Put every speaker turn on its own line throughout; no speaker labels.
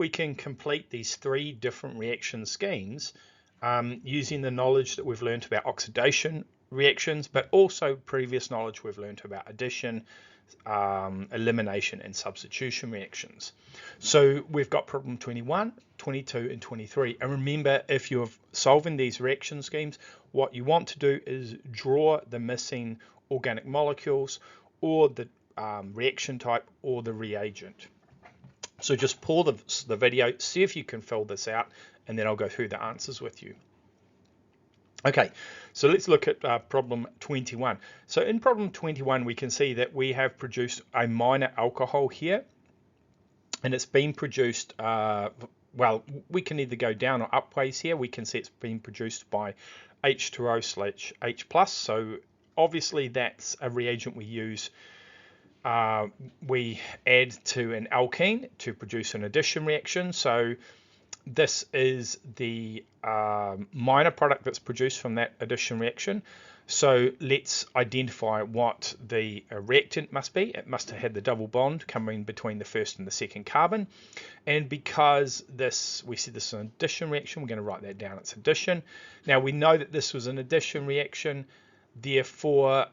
we can complete these three different reaction schemes using the knowledge that we've learned about oxidation reactions, but also previous knowledge we've learned about addition, elimination, and substitution reactions. So we've got problem 21, 22, and 23. And remember, if you're solving these reaction schemes, what you want to do is draw the missing organic molecules or the reaction type or the reagent. So just pause the video, see if you can fill this out, and then I'll go through the answers with you. Okay, so let's look at problem 21. So in problem 21, we can see that we have produced a minor alcohol here, and it's been produced, well, we can either go down or upways here. We can see it's been produced by H2O/H+. So obviously that's a reagent we use. We add to an alkene to produce an addition reaction. So this is the minor product that's produced from that addition reaction. So let's identify what the reactant must be. It must have had the double bond coming between the first and the second carbon. And because we see this is an addition reaction, we're going to write that down. It's addition. Now we know that this was an addition reaction. Therefore,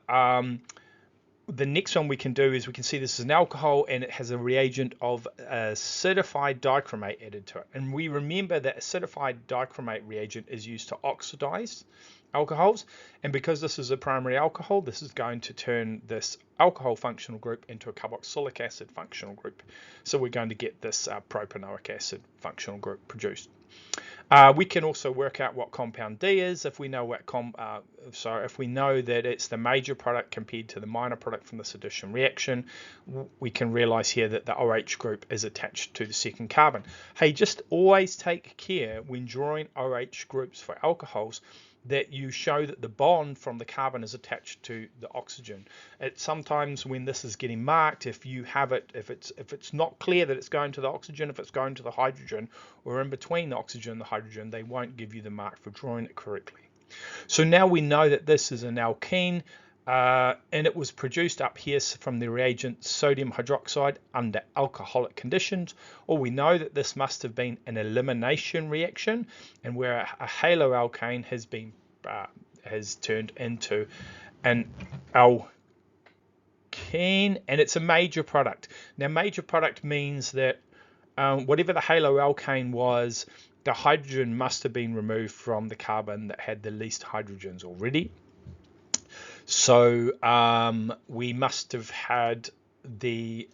the next one we can do is we can see this is an alcohol and it has a reagent of acidified dichromate added to it. And we remember that acidified dichromate reagent is used to oxidize alcohols. And because this is a primary alcohol, this is going to turn this alcohol functional group into a carboxylic acid functional group. So we're going to get this propanoic acid functional group produced. We can also work out what compound D is if we know what if we know that it's the major product compared to the minor product from this addition reaction. We can realize here that the OH group is attached to the second carbon. Hey, just always take care when drawing OH groups for alcohols that you show that the bond from the carbon is attached to the oxygen. Sometimes when this is getting marked, if you have it, if it's not clear that it's going to the oxygen, if it's going to the hydrogen, or in between the oxygen and the hydrogen, they won't give you the mark for drawing it correctly. So now we know that this is an alkene, and it was produced up here from the reagent sodium hydroxide under alcoholic conditions, or we know that this must have been an elimination reaction, and where a haloalkane has turned into an alkene, and it's a major product. Now major product means that whatever the haloalkane was, the hydrogen must have been removed from the carbon that had the least hydrogens already. So we must have had the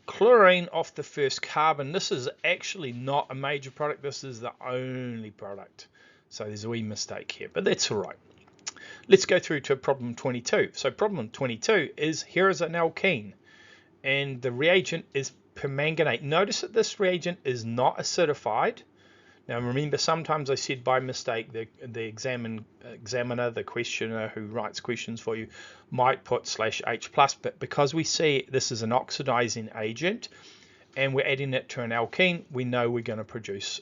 chlorine off the first carbon. This is actually not a major product. This is the only product. So there's a wee mistake here, but that's all right. Let's go through to problem 22. So problem 22 is here is an alkene, and the reagent is permanganate. Notice that this reagent is not acidified. Now remember, sometimes I said by mistake the examiner, the questioner who writes questions for you, might put /H+, but because we see this is an oxidizing agent and we're adding it to an alkene, we know we're going to produce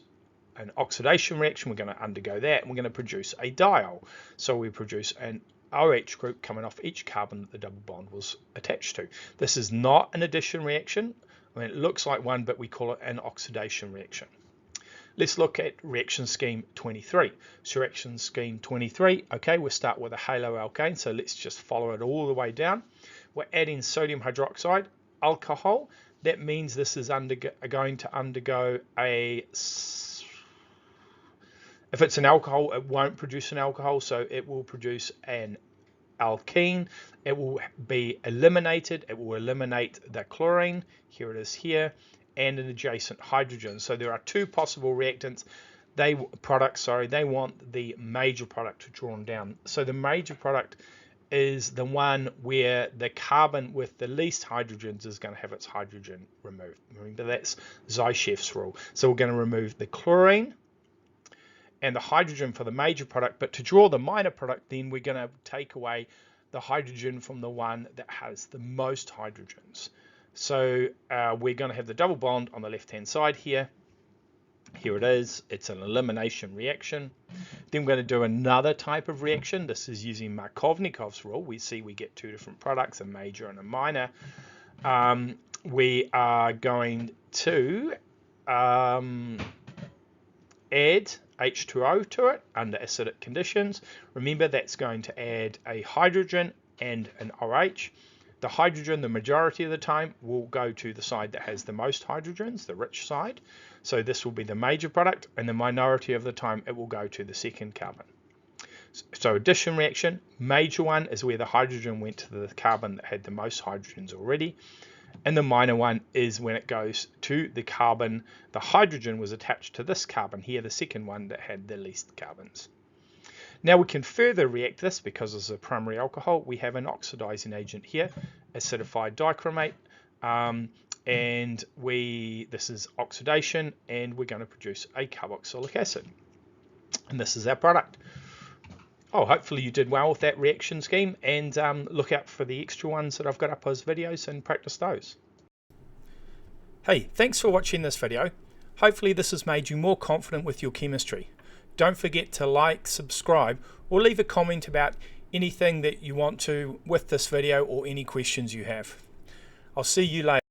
an oxidation reaction. We're going to undergo that, and we're going to produce a diol. So we produce an OH group coming off each carbon that the double bond was attached to. This is not an addition reaction. I mean, it looks like one, but we call it an oxidation reaction. Let's look at reaction scheme 23. So reaction scheme 23, okay, we'll start with a haloalkane. So let's just follow it all the way down. We're adding sodium hydroxide, alcohol. That means this is going to undergo a... If it's an alcohol, it won't produce an alcohol, so it will produce an alkene. It will be eliminated. It will eliminate the chlorine. Here it is here. And an adjacent hydrogen. So there are two possible reactants. They want the major product drawn down. So the major product is the one where the carbon with the least hydrogens is going to have its hydrogen removed. Remember, that's Zaitchev's rule. So we're going to remove the chlorine and the hydrogen for the major product, but to draw the minor product, then we're going to take away the hydrogen from the one that has the most hydrogens. So we're going to have the double bond on the left hand side here. Here it is. It's an elimination reaction. Then we're going to do another type of reaction. This is using Markovnikov's rule. We see we get two different products, a major and a minor. we are going to add H2O to it under acidic conditions. Remember, that's going to add a hydrogen and an OH. The hydrogen, the majority of the time, will go to the side that has the most hydrogens, the rich side. So this will be the major product, and the minority of the time it will go to the second carbon. So addition reaction, major one is where the hydrogen went to the carbon that had the most hydrogens already. And the minor one is when it goes to the carbon, the hydrogen was attached to this carbon here, the second one that had the least carbons. Now we can further react this because it's a primary alcohol. We have an oxidizing agent here, acidified dichromate, and this is oxidation, and we're going to produce a carboxylic acid. And this is our product. Oh, hopefully you did well with that reaction scheme, and look out for the extra ones that I've got up as videos and practice those. Hey, thanks for watching this video. Hopefully this has made you more confident with your chemistry. Don't forget to like, subscribe, or leave a comment about anything that you want to with this video or any questions you have. I'll see you later.